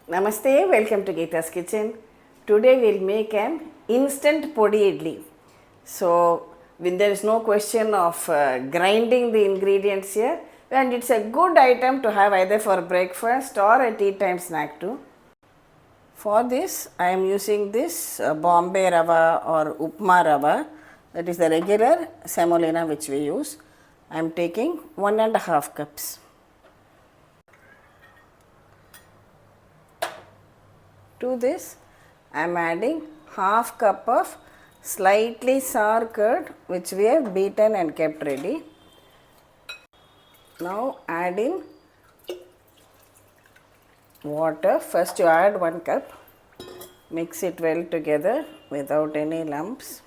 Namaste, welcome to Geeta's Kitchen. Today we'll make an instant Podi Idli. So, there is no question of grinding the ingredients here, and it's a good item to have either for breakfast or a tea time snack too. For this, I am using this Bombay Rava or Upma Rava, that is the regular Semolina which we use. I am taking 1.5 cups. To this, I am adding half cup of slightly sour curd which we have beaten and kept ready. Now add in water. First you add 1 cup, mix it well together without any lumps.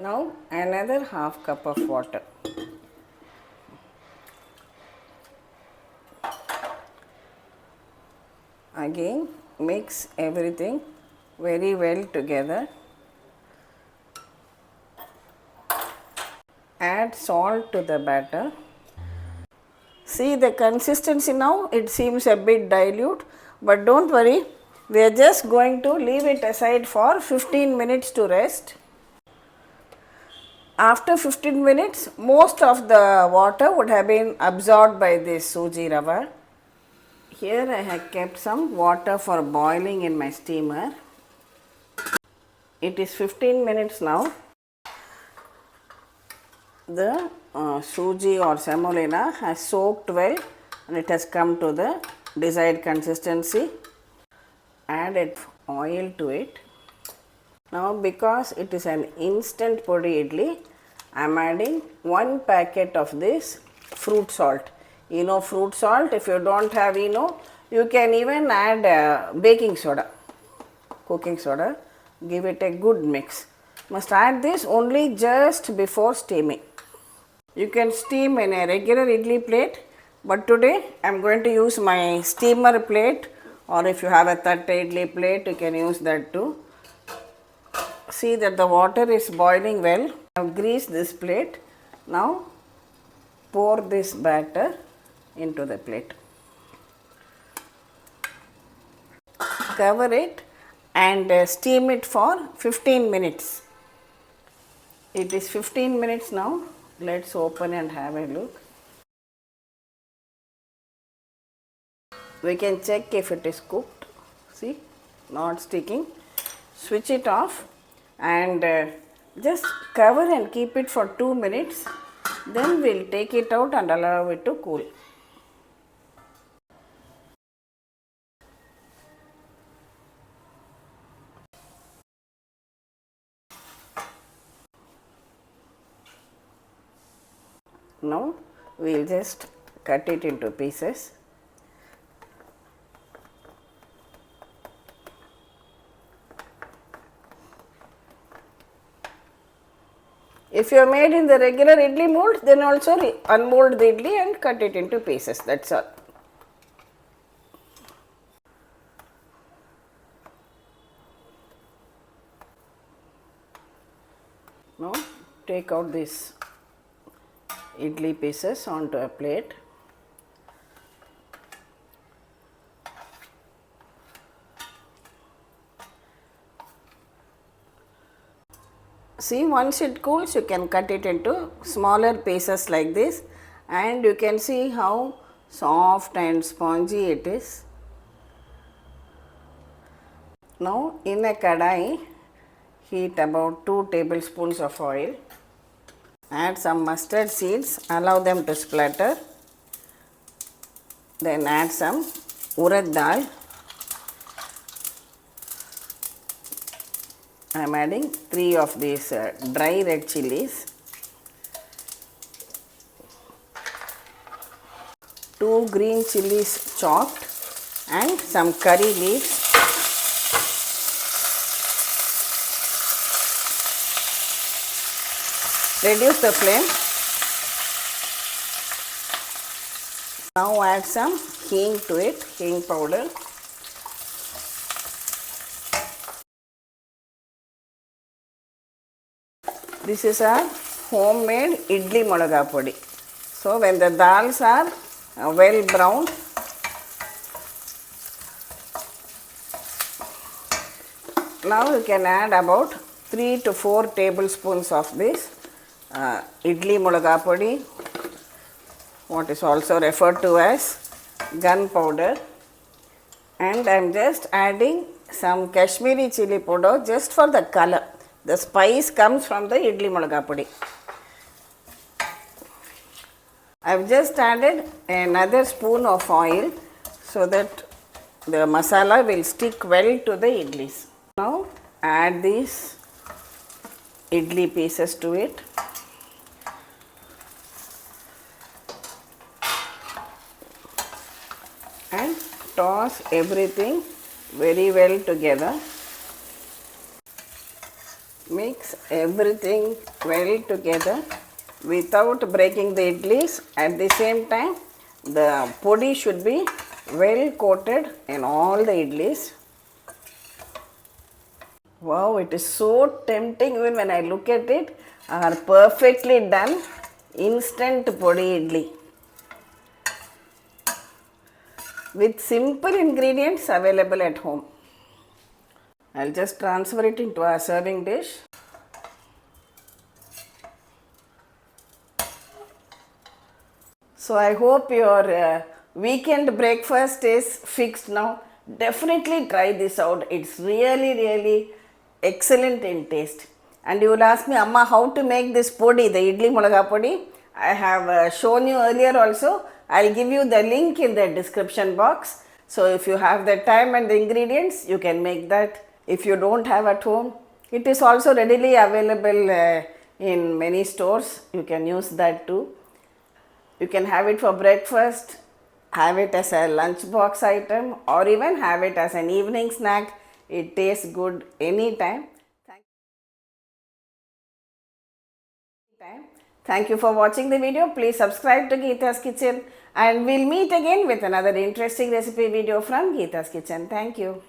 Now another half cup of water. Again mix everything very well together. Add salt to the batter. See the consistency now, it seems a bit dilute, but don't worry, we are just going to leave it aside for 15 minutes to rest. After 15 minutes, most of the water would have been absorbed by this Suji Rava. Here I have kept some water for boiling in my steamer. It is 15 minutes now. The Suji or Semolina has soaked well and it has come to the desired consistency. Added oil to it. Now because it is an instant Podi Idli, I am adding 1 packet of this fruit salt. EnoFruitSalt. If you don't have you can even add baking soda, cooking soda. Give it a good mix. Must add this only just before steaming. You can steam in a regular idli plate, but today I am going to use my steamer plate, or if you have a tatta idli plate, you can use that too. See that the water is boiling well. I have greased this plate. Now pour this batter into the plate. Cover it and steam it for 15 minutes. It is 15 minutes now. Let's open and have a look. We can check if it is cooked. See, not sticking. Switch it off and just cover and keep it for 2 minutes. Then we'll take it out and allow it to cool. Now we'll just cut it into pieces. If you are made in the regular idli mold, then also unmold the idli and cut it into pieces. That's all. Now take out these idli pieces onto a plate. See, once it cools, you can cut it into smaller pieces like this, and you can see how soft and spongy it is. Now in a kadai, heat about 2 tablespoons of oil. Add some mustard seeds, allow them to splatter. Then add some Urad dal. I am adding 3 of these dry red chillies, 2 green chillies chopped, and some curry leaves. Reduce the flame. Now add some hing to it, hing powder. This is a homemade IdliMilagaiPodi. So when the dals are well browned, now you can add about 3 to 4 tablespoons of this IdliMilagaiPodi, what is also referred to as gunpowder, and I am just adding some Kashmiri Chilli powder just for the color. The spice comes from the IdliMilagaiPodi. I have just added another spoon of oil so that the masala will stick well to the idlis. Now add these idli pieces to it. And toss everything very well together. Mix everything well together without breaking the idlis. At the same time, the podi should be well coated in all the idlis. Wow, it is so tempting even when I look at it. Are perfectly done instant podi idli with simple ingredients available at home. I'll just transfer it into a serving dish. So I hope your weekend breakfast is fixed now. Definitely try this out. It's really excellent in taste. And you will ask me, Amma, how to make this podi, the IdliMilagaiPodi. I have shown you earlier also. I'll give you the link in the description box. So if you have the time and the ingredients, you can make that. If you don't have at home, it is also readily available in many stores. You can use that too. You can have it for breakfast, have it as a lunchbox item, or even have it as an evening snack. It tastes good anytime. Thank you for watching the video. Please subscribe to Geeta's Kitchen, and we'll meet again with another interesting recipe video from Geeta's Kitchen. Thank you.